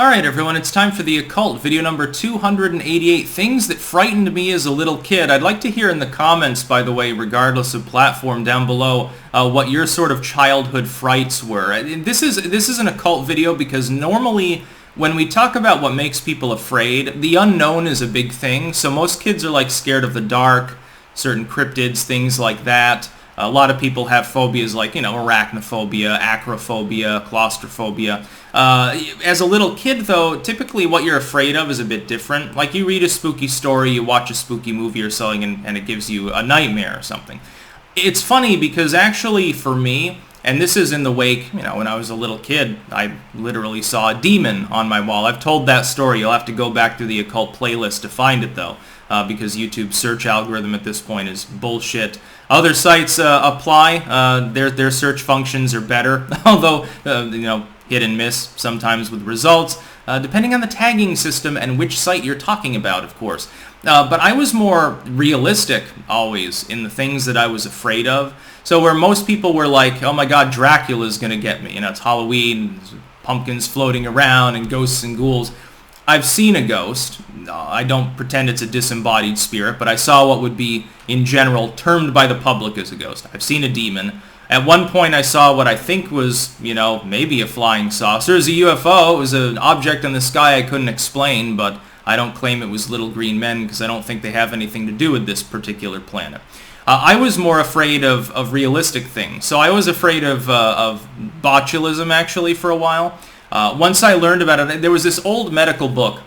Alright everyone, it's time for the Occult, video number 288, Things That Frightened Me as a Little Kid. I'd like to hear in the comments, by the way, regardless of platform down below, what your sort of childhood frights were. This is an occult video because normally when we talk about what makes people afraid, the unknown is a big thing. So most kids are like scared of the dark, certain cryptids, things like that. A lot of people have phobias like, arachnophobia, acrophobia, claustrophobia. As a little kid, though, typically what you're afraid of is a bit different. Like you read a spooky story, you watch a spooky movie or something, and it gives you a nightmare or something. It's funny because actually for me, and this is in the wake, when I was a little kid, I literally saw a demon on my wall. I've told that story. You'll have to go back to the occult playlist to find it, though, because YouTube's search algorithm at this point is bullshit. Other sites apply. Their search functions are better, although, hit and miss sometimes with results, depending on the tagging system and which site you're talking about, of course. But I was more realistic, always, in the things that I was afraid of. So where most people were like, oh my god, Dracula's gonna get me, it's Halloween, pumpkins floating around, and ghosts and ghouls. I've seen a ghost. I don't pretend it's a disembodied spirit, but I saw what would be, in general, termed by the public as a ghost. I've seen a demon. At one point I saw what I think was, maybe a flying saucer. It was a UFO. It was an object in the sky I couldn't explain, but I don't claim it was little green men because I don't think they have anything to do with this particular planet. I was more afraid of realistic things. So I was afraid of botulism, actually, for a while. Once I learned about it, there was this old medical book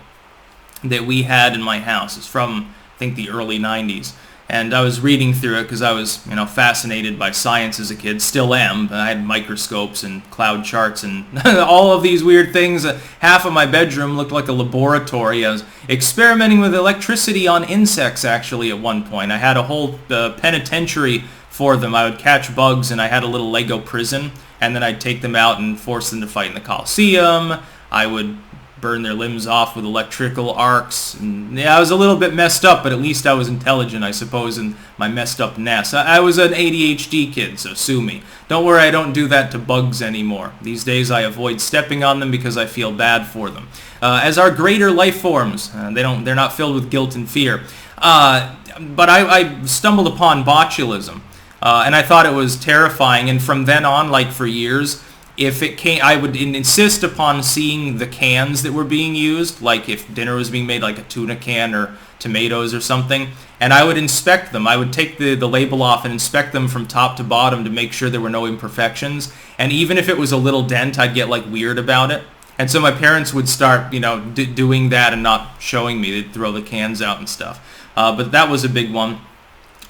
that we had in my house. It's from, I think, the early 90s. And I was reading through it because I was, fascinated by science as a kid. Still am. I had microscopes and cloud charts and all of these weird things. Half of my bedroom looked like a laboratory. I was experimenting with electricity on insects, actually, at one point. I had a whole penitentiary for them. I would catch bugs, and I had a little Lego prison, and then I'd take them out and force them to fight in the Coliseum. I would burn their limbs off with electrical arcs. And, I was a little bit messed up, but at least I was intelligent, I suppose, in my messed upness. I was an ADHD kid, so sue me. Don't worry, I don't do that to bugs anymore. These days I avoid stepping on them because I feel bad for them. As are greater life forms. They're not filled with guilt and fear. But I stumbled upon botulism. And I thought it was terrifying, and from then on, like for years, if it came, I would insist upon seeing the cans that were being used, like if dinner was being made, like a tuna can or tomatoes or something, and I would inspect them. I would take the label off and inspect them from top to bottom to make sure there were no imperfections, and even if it was a little dent, I'd get like weird about it. And so my parents would start, doing that and not showing me. They'd throw the cans out and stuff. But that was a big one.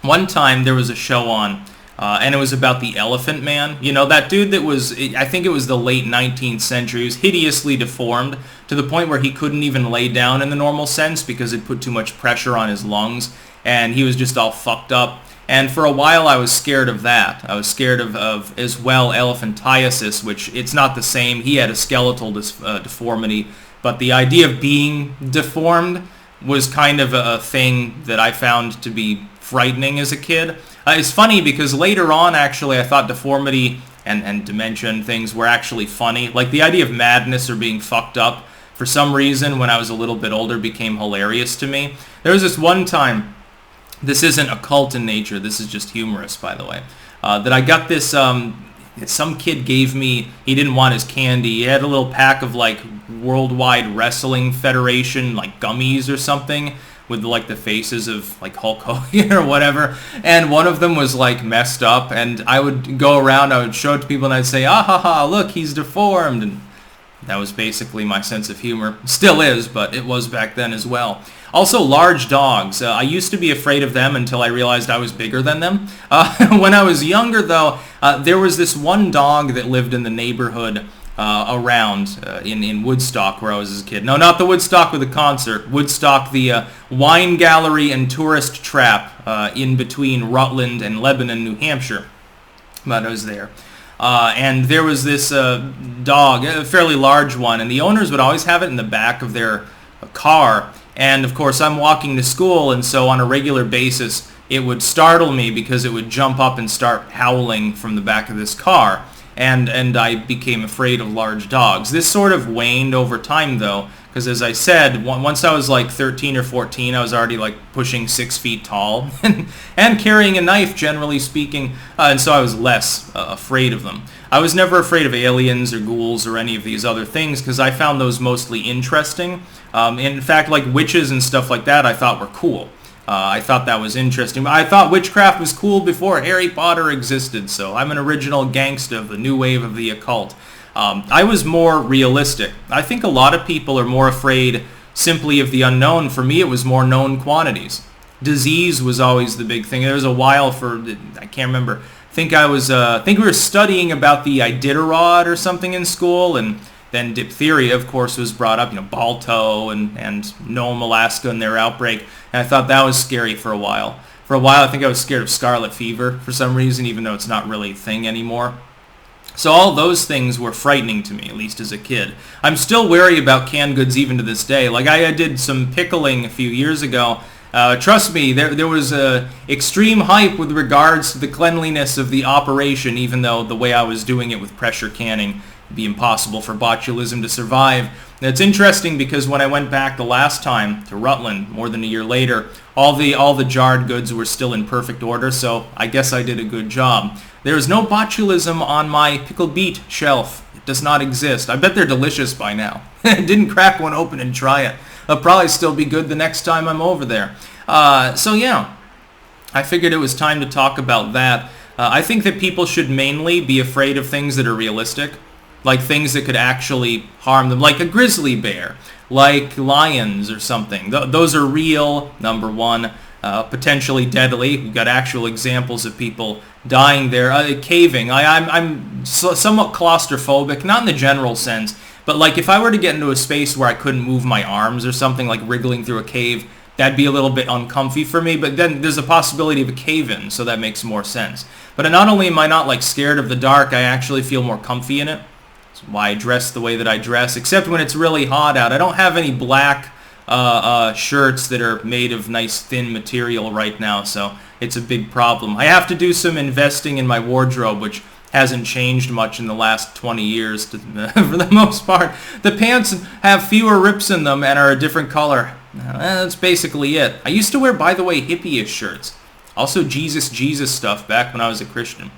One time there was a show on, and it was about the Elephant Man. That dude that was, I think it was the late 19th century. He was hideously deformed to the point where he couldn't even lay down in the normal sense because it put too much pressure on his lungs, and he was just all fucked up. And for a while I was scared of that. I was scared of as well, elephantiasis, which it's not the same. He had a skeletal deformity, but the idea of being deformed was kind of a thing that I found to be frightening as a kid. It's funny because later on, actually, I thought deformity and dementia and things were actually funny. Like the idea of madness or being fucked up, for some reason, when I was a little bit older, became hilarious to me. There was this one time, this isn't occult in nature, this is just humorous, by the way, that I got this, some kid gave me, he didn't want his candy, he had a little pack of like Worldwide Wrestling Federation, like gummies or something, with like the faces of like Hulk Hogan or whatever, and one of them was like messed up, and I would go around, I would show it to people, and I'd say, ah ha ha, look, he's deformed, and that was basically my sense of humor. Still is, but it was back then as well. Also, large dogs. I used to be afraid of them until I realized I was bigger than them. When I was younger, though, there was this one dog that lived in the neighborhood around in Woodstock, where I was as a kid. No, not the Woodstock with the concert. Woodstock, the wine gallery and tourist trap in between Rutland and Lebanon, New Hampshire. But I was there. And there was this dog, a fairly large one, and the owners would always have it in the back of their car. And, of course, I'm walking to school, and so on a regular basis, it would startle me because it would jump up and start howling from the back of this car. and I became afraid of large dogs. This sort of waned over time, though, because as I said, once I was like 13 or 14, I was already like pushing 6 feet tall and carrying a knife, generally speaking, and so I was less afraid of them. I was never afraid of aliens or ghouls or any of these other things because I found those mostly interesting. In fact, like witches and stuff like that I thought were cool. I thought that was interesting. I thought witchcraft was cool before Harry Potter existed, so I'm an original gangsta of the new wave of the occult. I was more realistic. I think a lot of people are more afraid simply of the unknown. For me, it was more known quantities. Disease was always the big thing. There was a while I can't remember. I think we were studying about the Iditarod or something in school, and then diphtheria, of course, was brought up, Balto and Nome, Alaska, and their outbreak. And I thought that was scary for a while. For a while, I think I was scared of scarlet fever for some reason, even though it's not really a thing anymore. So all those things were frightening to me, at least as a kid. I'm still wary about canned goods even to this day. Like I did some pickling a few years ago. Trust me, there was extreme hype with regards to the cleanliness of the operation, even though the way I was doing it with pressure canning would be impossible for botulism to survive. And it's interesting because when I went back the last time to Rutland, more than a year later, all the jarred goods were still in perfect order, so I guess I did a good job. There is no botulism on my pickled beet shelf. It does not exist. I bet they're delicious by now. I didn't crack one open and try it. They'll probably still be good the next time I'm over there. So yeah, I figured it was time to talk about that. I think that people should mainly be afraid of things that are realistic, like things that could actually harm them, like a grizzly bear, like lions or something. Those are real, number one, potentially deadly. We've got actual examples of people dying there. Caving. I'm somewhat claustrophobic, not in the general sense, but like if I were to get into a space where I couldn't move my arms or something, like wriggling through a cave, that'd be a little bit uncomfy for me, but then there's a possibility of a cave-in, so that makes more sense. But not only am I not like scared of the dark, I actually feel more comfy in it. That's why I dress the way that I dress, except when it's really hot out. I don't have any black shirts that are made of nice thin material right now, so it's a big problem. I have to do some investing in my wardrobe, which hasn't changed much in the last 20 years for the most part. The pants have fewer rips in them and are a different color. That's basically it. I used to wear, by the way, hippie-ish shirts. Also Jesus stuff back when I was a Christian.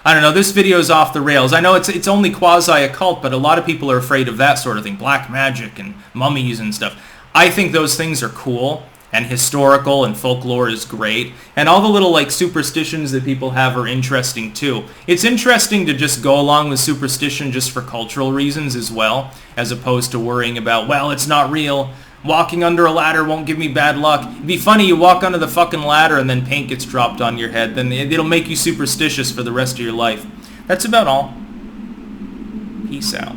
I don't know, this video is off the rails. I know it's only quasi-occult, but a lot of people are afraid of that sort of thing. Black magic and mummies and stuff. I think those things are cool, and historical, and folklore is great. And all the little like superstitions that people have are interesting too. It's interesting to just go along with superstition just for cultural reasons as well, as opposed to worrying about, well, it's not real. Walking under a ladder won't give me bad luck. It'd be funny, you walk under the fucking ladder and then paint gets dropped on your head. Then it'll make you superstitious for the rest of your life. That's about all. Peace out.